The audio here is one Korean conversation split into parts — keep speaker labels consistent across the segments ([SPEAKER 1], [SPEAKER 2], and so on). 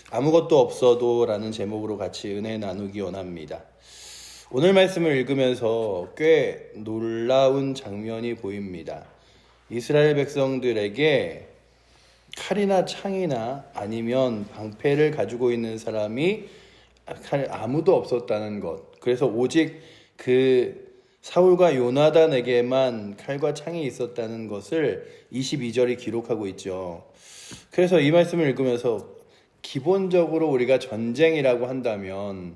[SPEAKER 1] 아무것도 없어도 라는 제목으로 같이 은혜 나누기 원합니다. 오늘 말씀을 읽으면서 꽤 놀라운 장면이 보입니다. 이스라엘 백성들에게 칼이나 창이나 아니면 방패를 가지고 있는 사람이 아무도 없었다는 것. 그래서 오직 그 사울과 요나단에게만 칼과 창이 있었다는 것을 22절이 기록하고 있죠. 그래서 이 말씀을 읽으면서 기본적으로 우리가 전쟁이라고 한다면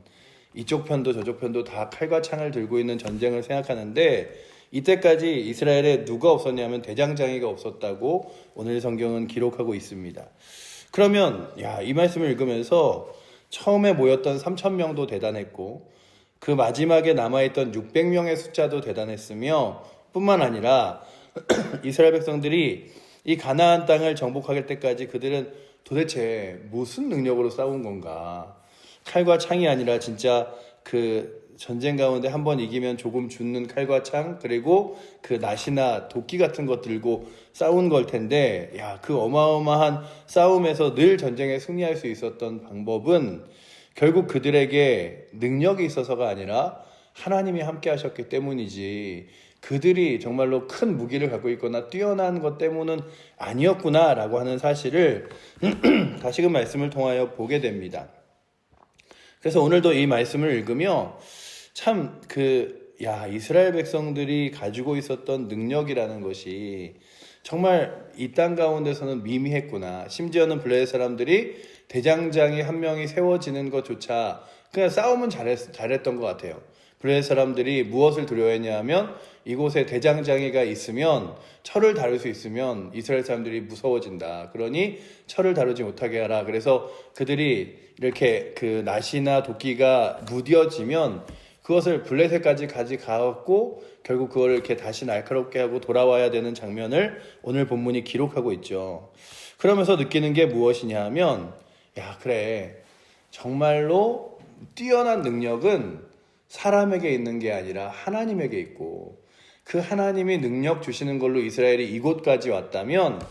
[SPEAKER 1] 이쪽 편도 저쪽 편도 다 칼과 창을 들고 있는 전쟁을 생각하는데, 이때까지 이스라엘에 누가 없었냐면 대장장이가 없었다고 오늘 성경은 기록하고 있습니다. 그러면 이 말씀을 읽으면서 처음에 모였던 3,000명도 대단했고 그 마지막에 남아있던 600명의 숫자도 대단했으며, 뿐만 아니라 이스라엘 백성들이 이 가나안 땅을 정복할 때까지 그들은 도대체 무슨 능력으로 싸운 건가? 칼과 창이 아니라 진짜 그 전쟁 가운데 한번 이기면 조금 죽는 칼과 창, 그리고 그 낫이나 도끼 같은 것 들고 싸운 걸 텐데, 그 어마어마한 싸움에서 늘 전쟁에 승리할 수 있었던 방법은 결국 그들에게 능력이 있어서가 아니라 하나님이 함께 하셨기 때문이지, 그들이 정말로 큰 무기를 갖고 있거나 뛰어난 것 때문은 아니었구나라고 하는 사실을 다시금 말씀을 통하여 보게 됩니다. 그래서 오늘도 이 말씀을 읽으며 참 이스라엘 백성들이 가지고 있었던 능력이라는 것이 정말 이 땅 가운데서는 미미했구나. 심지어는 블레셋 사람들이 대장장이 한 명이 세워지는 것조차 그냥 싸움은 잘했던 것 같아요. 블레셋 사람들이 무엇을 두려워했냐 하면 이곳에 대장장이가 있으면, 철을 다룰 수 있으면 이스라엘 사람들이 무서워진다. 그러니 철을 다루지 못하게 하라. 그래서 그들이 이렇게 그 낫이나 도끼가 무뎌지면 그것을 블레셋까지 가져가고 결국 그걸 이렇게 다시 날카롭게 하고 돌아와야 되는 장면을 오늘 본문이 기록하고 있죠. 그러면서 느끼는 게 무엇이냐 하면, 그래, 정말로 뛰어난 능력은 사람에게 있는 게 아니라 하나님에게 있고, 그 하나님이 능력 주시는 걸로 이스라엘이 이곳까지 왔다면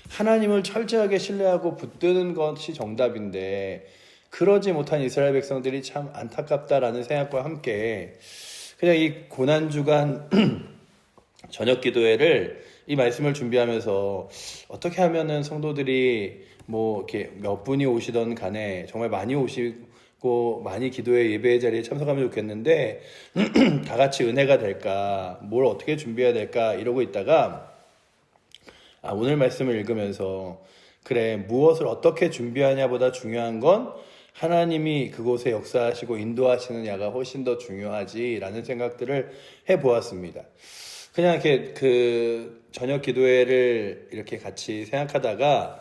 [SPEAKER 1] 하나님을 철저하게 신뢰하고 붙드는 것이 정답인데, 그러지 못한 이스라엘 백성들이 참 안타깝다라는 생각과 함께 그냥 이 고난주간 저녁 기도회를, 이 말씀을 준비하면서 어떻게 하면은 성도들이 이렇게 몇 분이 오시던 간에 정말 많이 오시고 많이 기도회 예배의 자리에 참석하면 좋겠는데 다 같이 은혜가 될까, 뭘 어떻게 준비해야 될까 이러고 있다가 오늘 말씀을 읽으면서 그래, 무엇을 어떻게 준비하냐보다 중요한 건 하나님이 그곳에 역사하시고 인도하시느냐가 훨씬 더 중요하지라는 생각들을 해보았습니다. 그냥 이렇게 그 저녁 기도회를 이렇게 같이 생각하다가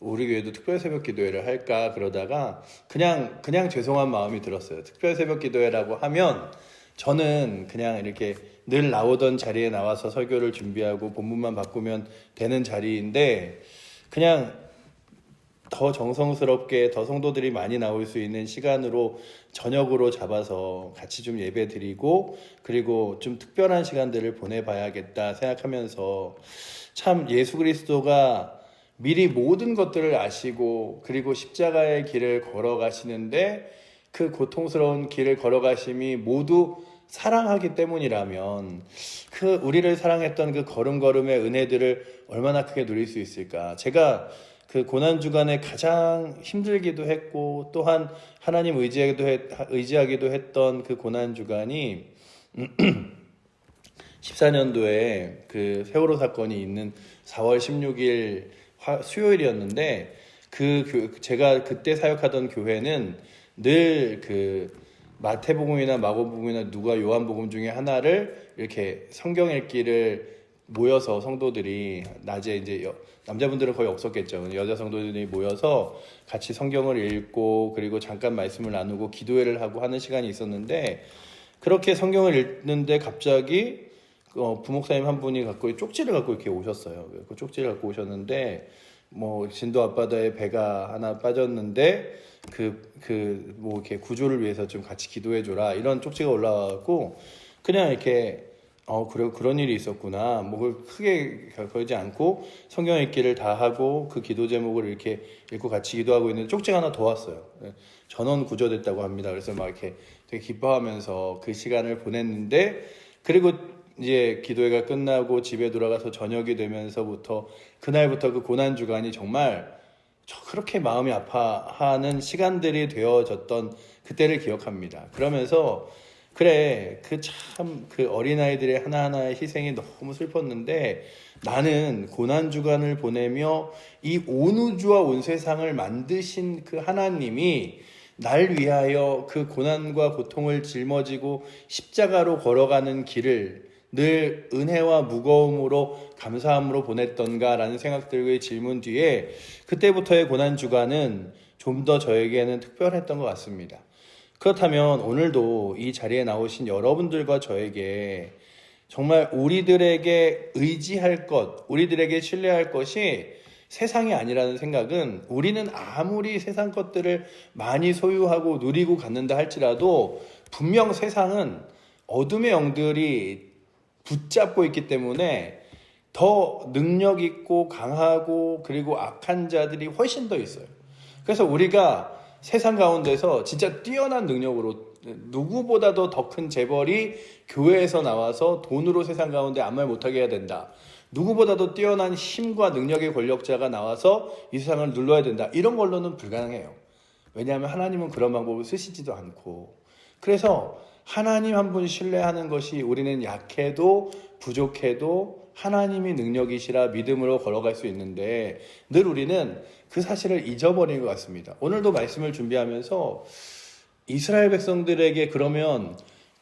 [SPEAKER 1] 우리 교회도 특별 새벽 기도회를 할까 그러다가 그냥 죄송한 마음이 들었어요. 특별 새벽 기도회라고 하면 저는 그냥 이렇게 늘 나오던 자리에 나와서 설교를 준비하고 본문만 바꾸면 되는 자리인데, 그냥 더 정성스럽게 더 성도들이 많이 나올 수 있는 시간으로 저녁으로 잡아서 같이 좀 예배 드리고 그리고 좀 특별한 시간들을 보내봐야겠다 생각하면서, 참 예수 그리스도가 미리 모든 것들을 아시고 그리고 십자가의 길을 걸어가시는데 그 고통스러운 길을 걸어가심이 모두 사랑하기 때문이라면 그 우리를 사랑했던 그 걸음걸음의 은혜들을 얼마나 크게 누릴 수 있을까. 제가 그 고난주간에 가장 힘들기도 했고 또한 하나님 의지하기도 했던 그 고난주간이 14년도에 그 세월호 사건이 있는 4월 16일 수요일이었는데, 제가 그때 사역하던 교회는 늘 그 마태복음이나 마고복음이나 누가 요한복음 중에 하나를 이렇게 성경 읽기를 모여서 성도들이 낮에 이제 남자분들은 거의 없었겠죠. 여자 성도들이 모여서 같이 성경을 읽고 그리고 잠깐 말씀을 나누고 기도회를 하고 하는 시간이 있었는데, 그렇게 성경을 읽는데 갑자기 부목사님 한 분이 쪽지를 갖고 이렇게 오셨어요. 그 쪽지를 갖고 오셨는데 진도 앞바다에 배가 하나 빠졌는데 이렇게 구조를 위해서 좀 같이 기도해줘라 이런 쪽지가 올라와갖고 그냥 이렇게 그래, 그런 일이 있었구나. 뭐, 그걸 크게 걸지 않고 성경 읽기를 다 하고 그 기도 제목을 이렇게 읽고 같이 기도하고 있는데 쪽지가 하나 더 왔어요. 전원 구조됐다고 합니다. 그래서 막 이렇게 되게 기뻐하면서 그 시간을 보냈는데, 그리고 이제 기도회가 끝나고 집에 돌아가서 저녁이 되면서부터 그날부터 그 고난 주간이 정말 그렇게 마음이 아파하는 시간들이 되어졌던 그때를 기억합니다. 그러면서 그래, 그 어린아이들의 하나하나의 희생이 너무 슬펐는데 나는 고난주간을 보내며 이 온 우주와 온 세상을 만드신 그 하나님이 날 위하여 그 고난과 고통을 짊어지고 십자가로 걸어가는 길을 늘 은혜와 무거움으로 감사함으로 보냈던가라는 생각들의 질문 뒤에 그때부터의 고난주간은 좀 더 저에게는 특별했던 것 같습니다. 그렇다면 오늘도 이 자리에 나오신 여러분들과 저에게 정말 우리들에게 의지할 것, 우리들에게 신뢰할 것이 세상이 아니라는 생각은 우리는 아무리 세상 것들을 많이 소유하고 누리고 갖는다 할지라도 분명 세상은 어둠의 영들이 붙잡고 있기 때문에 더 능력 있고 강하고 그리고 악한 자들이 훨씬 더 있어요. 그래서 우리가 세상 가운데서 진짜 뛰어난 능력으로 누구보다도 더 큰 재벌이 교회에서 나와서 돈으로 세상 가운데 아무 말 못하게 해야 된다. 누구보다도 뛰어난 힘과 능력의 권력자가 나와서 이 세상을 눌러야 된다. 이런 걸로는 불가능해요. 왜냐하면 하나님은 그런 방법을 쓰시지도 않고. 그래서 하나님 한 분 신뢰하는 것이 우리는 약해도 부족해도 하나님이 능력이시라 믿음으로 걸어갈 수 있는데 늘 우리는 그 사실을 잊어버린 것 같습니다. 오늘도 말씀을 준비하면서 이스라엘 백성들에게 그러면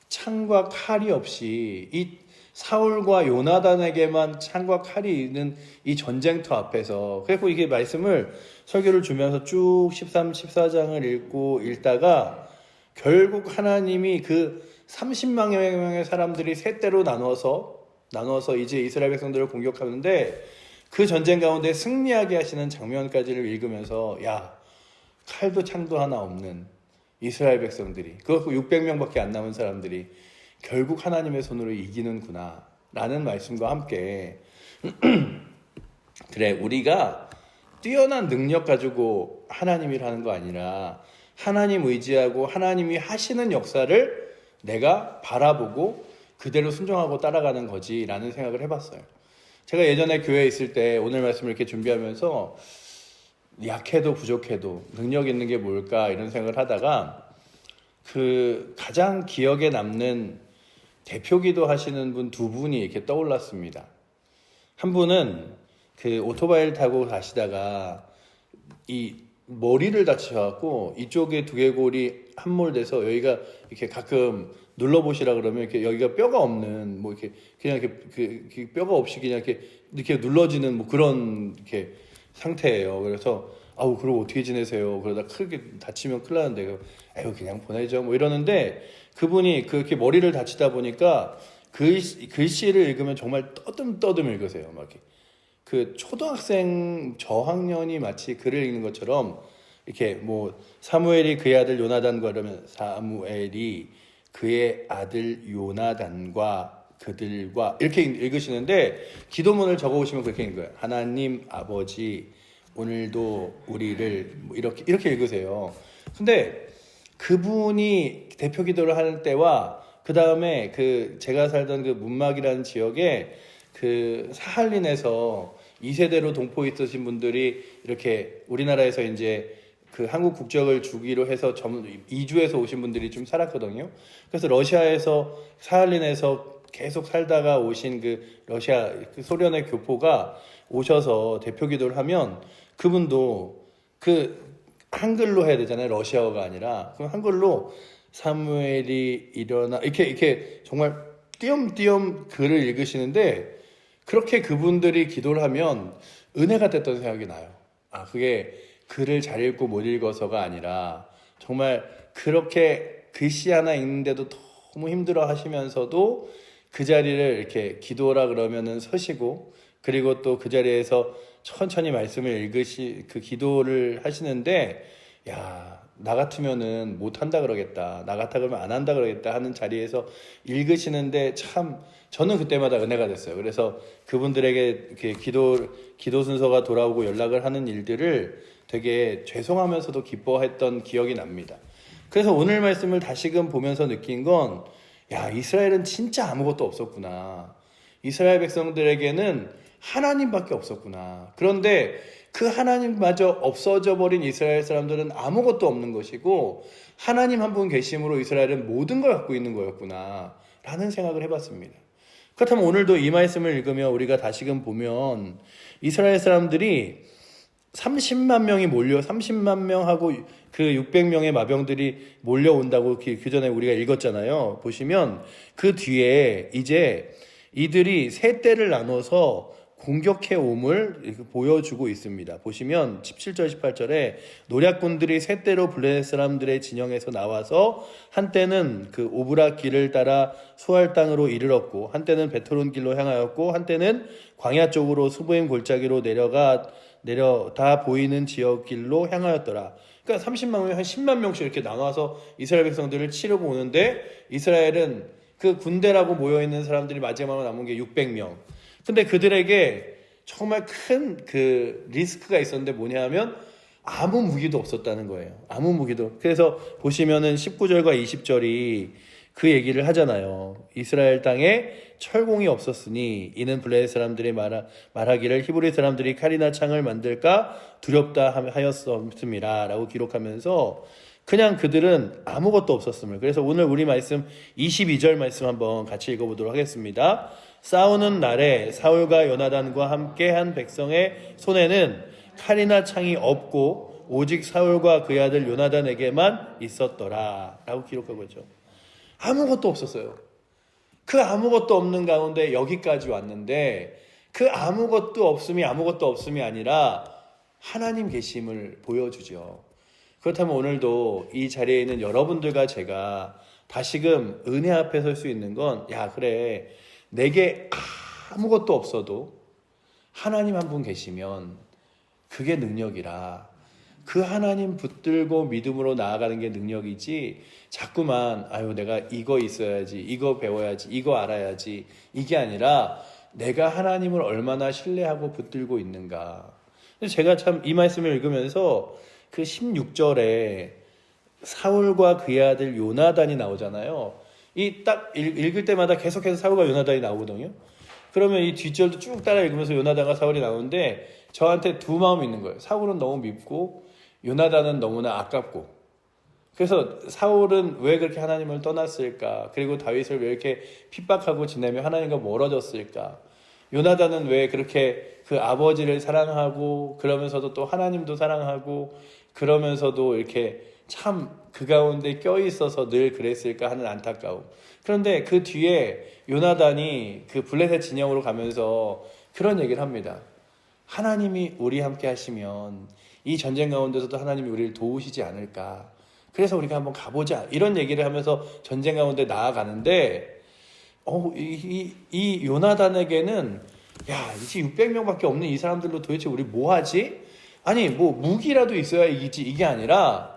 [SPEAKER 1] 창과 칼이 없이 이 사울과 요나단에게만 창과 칼이 있는 이 전쟁터 앞에서 그리고 이게 말씀을 설교를 주면서 쭉 13, 14장을 읽다가 결국 하나님이 그 30만 명의 사람들이 세 대로 나눠서 이제 이스라엘 백성들을 공격하는데 그 전쟁 가운데 승리하게 하시는 장면까지를 읽으면서 야, 칼도 창도 하나 없는 이스라엘 백성들이 그것도 600명밖에 안 남은 사람들이 결국 하나님의 손으로 이기는구나 라는 말씀과 함께 그래, 우리가 뛰어난 능력 가지고 하나님을 하는 거 아니라 하나님 의지하고 하나님이 하시는 역사를 내가 바라보고 그대로 순종하고 따라가는 거지 라는 생각을 해봤어요. 제가 예전에 교회에 있을 때 오늘 말씀을 이렇게 준비하면서 약해도 부족해도 능력 있는 게 뭘까 이런 생각을 하다가 그 가장 기억에 남는 대표기도 하시는 분 두 분이 이렇게 떠올랐습니다. 한 분은 그 오토바이를 타고 가시다가 이 머리를 다치셔갖고 이쪽에 두개골이 함몰돼서 여기가 이렇게 가끔 눌러보시라 그러면 이렇게 여기가 뼈가 없는 뭐 이렇게 그냥 이렇게 뼈가 없이 그냥 이렇게 눌러지는 뭐 그런 이렇게 상태예요. 그래서 아우 그럼 어떻게 지내세요? 그러다 크게 다치면 큰일 나는데 아유 그냥 보내죠 뭐 이러는데 그분이 그렇게 머리를 다치다 보니까 글씨를 읽으면 정말 떠듬 읽으세요. 막 이렇게 그 초등학생 저학년이 마치 글을 읽는 것처럼 이렇게 뭐 사무엘이 그의 아들 요나단과 그러면 사무엘이 그의 아들 요나단과 그들과 이렇게 읽으시는데 기도문을 적어오시면 그렇게 읽는 거예요. 하나님 아버지 오늘도 우리를 뭐 이렇게 읽으세요. 근데 그분이 대표 기도를 하는 때와 그 다음에 그 제가 살던 그 문막이라는 지역에 그 사할린에서 2세대로 동포 있으신 분들이 이렇게 우리나라에서 이제 그 한국 국적을 주기로 해서 이주해서 오신 분들이 좀 살았거든요. 그래서 러시아에서 사할린에서 계속 살다가 오신 그 러시아 그 소련의 교포가 오셔서 대표 기도를 하면 그분도 그 한글로 해야 되잖아요. 러시아어가 아니라. 그럼 한글로 사무엘이 일어나 이렇게 정말 띄엄띄엄 글을 읽으시는데 그렇게 그분들이 기도를 하면 은혜가 됐던 생각이 나요. 아, 그게 글을 잘 읽고 못 읽어서가 아니라 정말 그렇게 글씨 하나 읽는데도 너무 힘들어 하시면서도 그 자리를 이렇게 기도라 그러면은 서시고 그리고 또 그 자리에서 천천히 말씀을 그 기도를 하시는데 야, 나 같으면은 못 한다 그러겠다. 나 같아 그러면 안 한다 그러겠다 하는 자리에서 읽으시는데 참 저는 그때마다 은혜가 됐어요. 그래서 그분들에게 이렇게 기도 순서가 돌아오고 연락을 하는 일들을 되게 죄송하면서도 기뻐했던 기억이 납니다. 그래서 오늘 말씀을 다시금 보면서 느낀 건, 야, 이스라엘은 진짜 아무것도 없었구나. 이스라엘 백성들에게는 하나님밖에 없었구나. 그런데 그 하나님마저 없어져 버린 이스라엘 사람들은 아무것도 없는 것이고, 하나님 한 분 계심으로 이스라엘은 모든 걸 갖고 있는 거였구나 라는 생각을 해봤습니다. 그렇다면 오늘도 이 말씀을 읽으며 우리가 다시금 보면 이스라엘 사람들이 30만 명이 몰려 30만 명하고 그 600명의 마병들이 몰려온다고 그 전에 우리가 읽었잖아요. 보시면 그 뒤에 이제 이들이 세 떼를 나눠서 공격해 옴을 보여주고 있습니다. 보시면 17절 18절에 노략군들이 세 떼로 블레셋 사람들의 진영에서 나와서 한때는 그 오브라 길을 따라 수알 땅으로 이르렀고 한때는 베토론 길로 향하였고 한때는 광야 쪽으로 수보임 골짜기로 내려 다 보이는 지역 길로 향하였더라. 그러니까 30만 명, 한 10만 명씩 이렇게 나눠서 이스라엘 백성들을 치려고 오는데 이스라엘은 그 군대라고 모여있는 사람들이 마지막으로 남은 게 600명. 근데 그들에게 정말 큰 그 리스크가 있었는데 뭐냐 하면 아무 무기도 없었다는 거예요. 아무 무기도. 그래서 보시면은 19절과 20절이 그 얘기를 하잖아요. 이스라엘 땅에 철공이 없었으니 이는 블레셋 사람들이 말하기를 히브리 사람들이 칼이나 창을 만들까 두렵다 하였습니다 라고 기록하면서 그냥 그들은 아무것도 없었음을. 그래서 오늘 우리 말씀 22절 말씀 한번 같이 읽어보도록 하겠습니다. 싸우는 날에 사울과 요나단과 함께 한 백성의 손에는 칼이나 창이 없고 오직 사울과 그의 아들 요나단에게만 있었더라 라고 기록하고 있죠. 아무것도 없었어요. 그 아무것도 없는 가운데 여기까지 왔는데 그 아무것도 없음이 아니라 하나님 계심을 보여주죠. 그렇다면 오늘도 이 자리에 있는 여러분들과 제가 다시금 은혜 앞에 설 수 있는 건, 야, 그래, 내게 아무것도 없어도 하나님 한 분 계시면 그게 능력이라. 그 하나님 붙들고 믿음으로 나아가는 게 능력이지, 자꾸만 아유 내가 이거 있어야지, 이거 배워야지, 이거 알아야지, 이게 아니라 내가 하나님을 얼마나 신뢰하고 붙들고 있는가. 제가 참 이 말씀을 읽으면서 그 16절에 사울과 그의 아들 요나단이 나오잖아요. 이 딱 읽을 때마다 계속해서 사울과 요나단이 나오거든요. 그러면 이 뒷절도 쭉 따라 읽으면서 요나단과 사울이 나오는데 저한테 두 마음이 있는 거예요. 사울은 너무 밉고 요나단은 너무나 아깝고. 그래서 사울은 왜 그렇게 하나님을 떠났을까? 그리고 다윗을 왜 이렇게 핍박하고 지내며 하나님과 멀어졌을까? 요나단은 왜 그렇게 그 아버지를 사랑하고 그러면서도 또 하나님도 사랑하고 그러면서도 이렇게 참 그 가운데 껴있어서 늘 그랬을까 하는 안타까움. 그런데 그 뒤에 요나단이 그 블레셋 진영으로 가면서 그런 얘기를 합니다. 하나님이 우리 함께 하시면 이 전쟁 가운데서도 하나님이 우리를 도우시지 않을까. 그래서 우리가 한번 가보자. 이런 얘기를 하면서 전쟁 가운데 나아가는데 이 요나단에게는 야, 이제 600명밖에 없는 이 사람들로 도대체 우리 뭐 하지? 아니 뭐 무기라도 있어야 이기지. 이게 아니라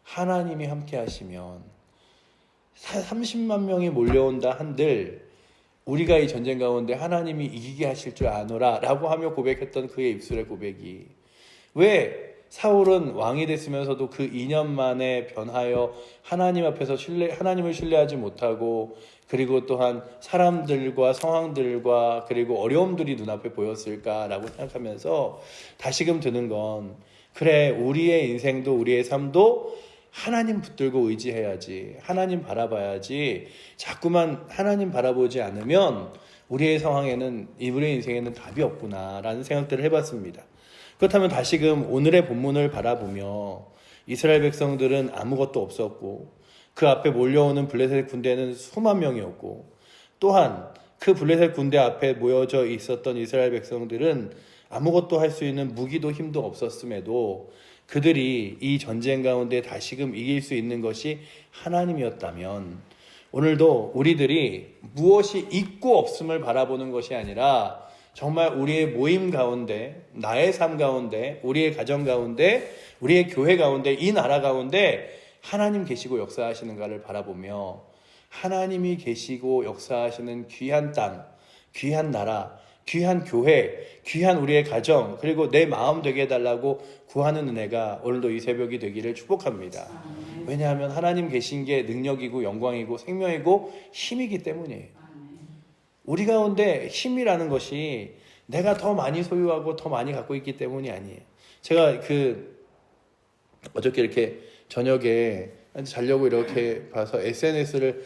[SPEAKER 1] 하나님이 함께 하시면 30만 명이 몰려온다 한들 우리가 이 전쟁 가운데 하나님이 이기게 하실 줄 아노라 라고 하며 고백했던 그의 입술의 고백이, 왜 사울은 왕이 됐으면서도 그 2년 만에 변하여 하나님 앞에서 하나님을 신뢰하지 못하고 그리고 또한 사람들과 상황들과 그리고 어려움들이 눈앞에 보였을까라고 생각하면서 다시금 드는 건, 그래, 우리의 인생도 우리의 삶도 하나님 붙들고 의지해야지, 하나님 바라봐야지, 자꾸만 하나님 바라보지 않으면 우리의 상황에는, 우리의 인생에는 답이 없구나라는 생각들을 해봤습니다. 그렇다면 다시금 오늘의 본문을 바라보며 이스라엘 백성들은 아무것도 없었고 그 앞에 몰려오는 블레셋 군대는 수만 명이었고 또한 그 블레셋 군대 앞에 모여져 있었던 이스라엘 백성들은 아무것도 할 수 있는 무기도 힘도 없었음에도 그들이 이 전쟁 가운데 다시금 이길 수 있는 것이 하나님이었다면 오늘도 우리들이 무엇이 있고 없음을 바라보는 것이 아니라 정말 우리의 모임 가운데, 나의 삶 가운데, 우리의 가정 가운데, 우리의 교회 가운데, 이 나라 가운데 하나님 계시고 역사하시는가를 바라보며 하나님이 계시고 역사하시는 귀한 땅, 귀한 나라, 귀한 교회, 귀한 우리의 가정, 그리고 내 마음 되게 해달라고 구하는 은혜가 오늘도 이 새벽이 되기를 축복합니다. 왜냐하면 하나님 계신 게 능력이고 영광이고 생명이고 힘이기 때문이에요. 우리 가운데 힘이라는 것이 내가 더 많이 소유하고 더 많이 갖고 있기 때문이 아니에요. 제가 어저께 이렇게 저녁에 자려고 이렇게 봐서 SNS를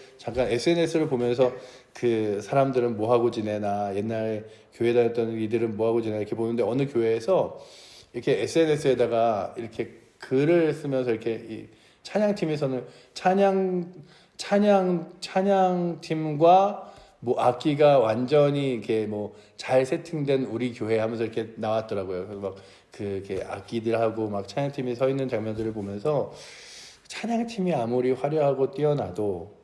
[SPEAKER 1] 보면서 그 사람들은 뭐 하고 지내나, 옛날 교회 다녔던 이들은 뭐 하고 지내나 이렇게 보는데, 어느 교회에서 이렇게 SNS에다가 이렇게 글을 쓰면서 이렇게 이 찬양팀에서는 찬양팀과 뭐 악기가 완전히 이렇게 뭐 잘 세팅된 우리 교회 하면서 이렇게 나왔더라고요. 그래서 막 이렇게 악기들하고 막 찬양팀이 서 있는 장면들을 보면서, 찬양팀이 아무리 화려하고 뛰어나도,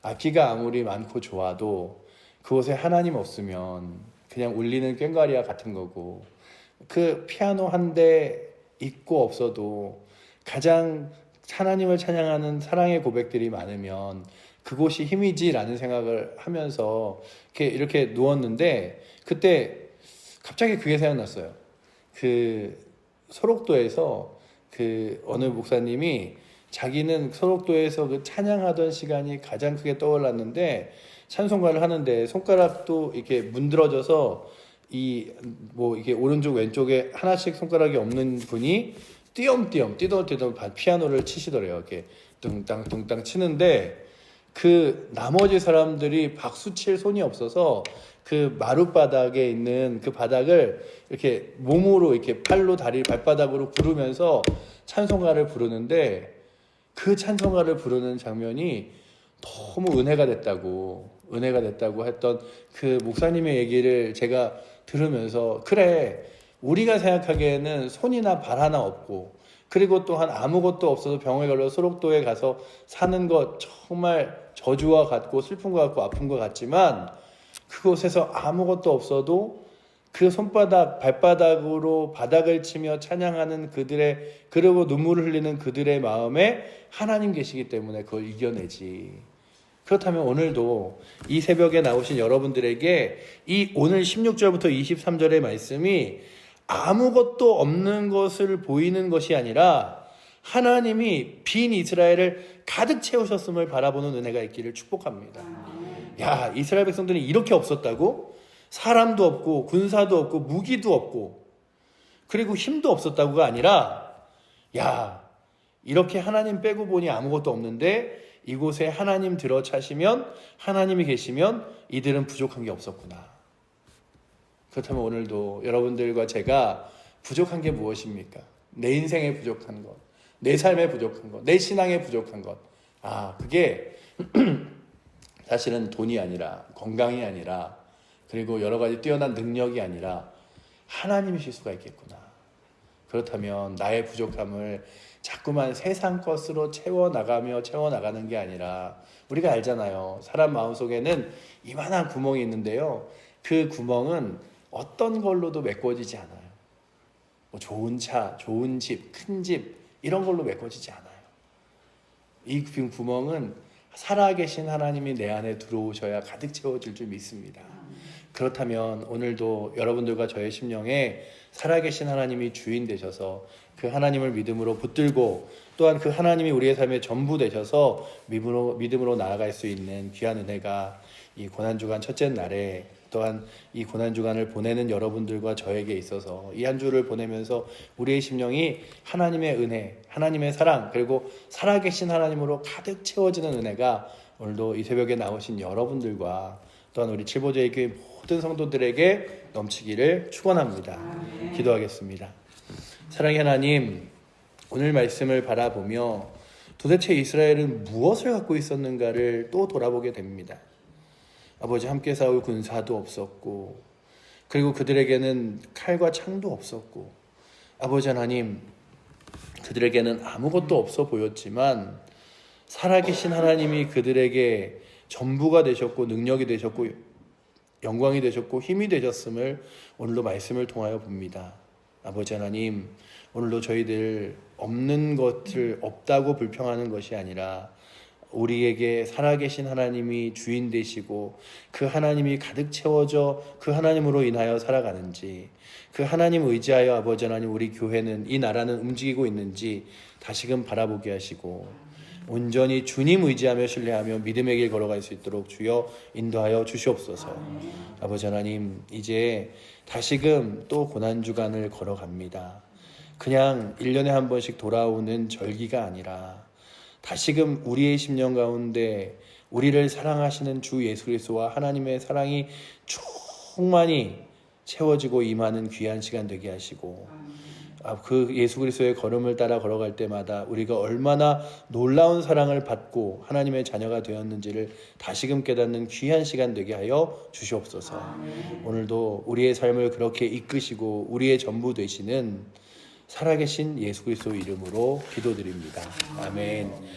[SPEAKER 1] 악기가 아무리 많고 좋아도 그곳에 하나님 없으면 그냥 울리는 꽹과리와 같은 거고, 그 피아노 한 대 있고 없어도 가장 하나님을 찬양하는 사랑의 고백들이 많으면 그곳이 힘이지라는 생각을 하면서 이렇게 누웠는데, 그때 갑자기 그게 생각났어요. 그 소록도에서 그 어느 목사님이 자기는 소록도에서 그 찬양하던 시간이 가장 크게 떠올랐는데, 찬송가를 하는데 손가락도 이렇게 문드러져서 이게 오른쪽 왼쪽에 하나씩 손가락이 없는 분이 띄엄띄엄 피아노를 치시더래요. 이렇게 뚱땅 뚱땅 치는데, 그 나머지 사람들이 박수 칠 손이 없어서 그 마룻바닥에 있는 그 바닥을 이렇게 몸으로 이렇게 팔로 발바닥으로 구르면서 찬송가를 부르는데, 그 찬송가를 부르는 장면이 너무 은혜가 됐다고 했던 그 목사님의 얘기를 제가 들으면서, 그래, 우리가 생각하기에는 손이나 발 하나 없고, 그리고 또한 아무것도 없어서 병에 걸려 소록도에 가서 사는 것 정말 저주와 같고 슬픈 것 같고 아픈 것 같지만, 그곳에서 아무것도 없어도 그 손바닥, 발바닥으로 바닥을 치며 찬양하는 그리고 눈물을 흘리는 그들의 마음에 하나님 계시기 때문에 그걸 이겨내지. 그렇다면 오늘도 이 새벽에 나오신 여러분들에게 이 오늘 16절부터 23절의 말씀이 아무것도 없는 것을 보이는 것이 아니라 하나님이 빈 이스라엘을 가득 채우셨음을 바라보는 은혜가 있기를 축복합니다. 야, 이스라엘 백성들이 이렇게 없었다고? 사람도 없고 군사도 없고 무기도 없고 그리고 힘도 없었다고가 아니라, 야, 이렇게 하나님 빼고 보니 아무것도 없는데 이곳에 하나님 들어차시면, 하나님이 계시면 이들은 부족한 게 없었구나. 그렇다면 오늘도 여러분들과 제가 부족한 게 무엇입니까? 내 인생에 부족한 것, 내 삶에 부족한 것, 내 신앙에 부족한 것. 그게 사실은 돈이 아니라, 건강이 아니라, 그리고 여러 가지 뛰어난 능력이 아니라 하나님이실 수가 있겠구나. 그렇다면 나의 부족함을 자꾸만 세상 것으로 채워나가는 게 아니라, 우리가 알잖아요. 사람 마음속에는 이만한 구멍이 있는데요, 그 구멍은 어떤 걸로도 메꿔지지 않아요. 뭐 좋은 차, 좋은 집, 큰 집, 이런 걸로 메꿔지지 않아요. 이 구멍은 살아계신 하나님이 내 안에 들어오셔야 가득 채워질 줄 믿습니다. 그렇다면 오늘도 여러분들과 저의 심령에 살아계신 하나님이 주인 되셔서 그 하나님을 믿음으로 붙들고, 또한 그 하나님이 우리의 삶의 전부 되셔서 믿음으로 나아갈 수 있는 귀한 은혜가 이 고난주간 첫째 날에, 또한 이 고난주간을 보내는 여러분들과 저에게 있어서 이 한 주를 보내면서 우리의 심령이 하나님의 은혜, 하나님의 사랑, 그리고 살아계신 하나님으로 가득 채워지는 은혜가 오늘도 이 새벽에 나오신 여러분들과 또한 우리 칠보제의 교회 모든 성도들에게 넘치기를 축원합니다. 기도하겠습니다. 사랑의 하나님, 오늘 말씀을 바라보며 도대체 이스라엘은 무엇을 갖고 있었는가를 또 돌아보게 됩니다. 아버지, 함께 싸울 군사도 없었고, 그리고 그들에게는 칼과 창도 없었고, 아버지 하나님, 그들에게는 아무것도 없어 보였지만 살아계신 하나님이 그들에게 전부가 되셨고 능력이 되셨고 영광이 되셨고 힘이 되셨음을 오늘도 말씀을 통하여 봅니다. 아버지 하나님, 오늘도 저희들 없는 것을 없다고 불평하는 것이 아니라 우리에게 살아계신 하나님이 주인 되시고 그 하나님이 가득 채워져 그 하나님으로 인하여 살아가는지, 그 하나님 의지하여 아버지 하나님 우리 교회는, 이 나라는 움직이고 있는지 다시금 바라보게 하시고 온전히 주님 의지하며 신뢰하며 믿음의 길 걸어갈 수 있도록 주여 인도하여 주시옵소서. 아버지 하나님, 이제 다시금 또 고난주간을 걸어갑니다. 그냥 1년에 한 번씩 돌아오는 절기가 아니라 다시금 우리의 심령 가운데 우리를 사랑하시는 주 예수 그리스도와 하나님의 사랑이 충만히 채워지고 임하는 귀한 시간 되게 하시고, 그 예수 그리스도의 걸음을 따라 걸어갈 때마다 우리가 얼마나 놀라운 사랑을 받고 하나님의 자녀가 되었는지를 다시금 깨닫는 귀한 시간 되게 하여 주시옵소서. 오늘도 우리의 삶을 그렇게 이끄시고 우리의 전부 되시는 살아계신 예수 그리스도 이름으로 기도드립니다. 아멘.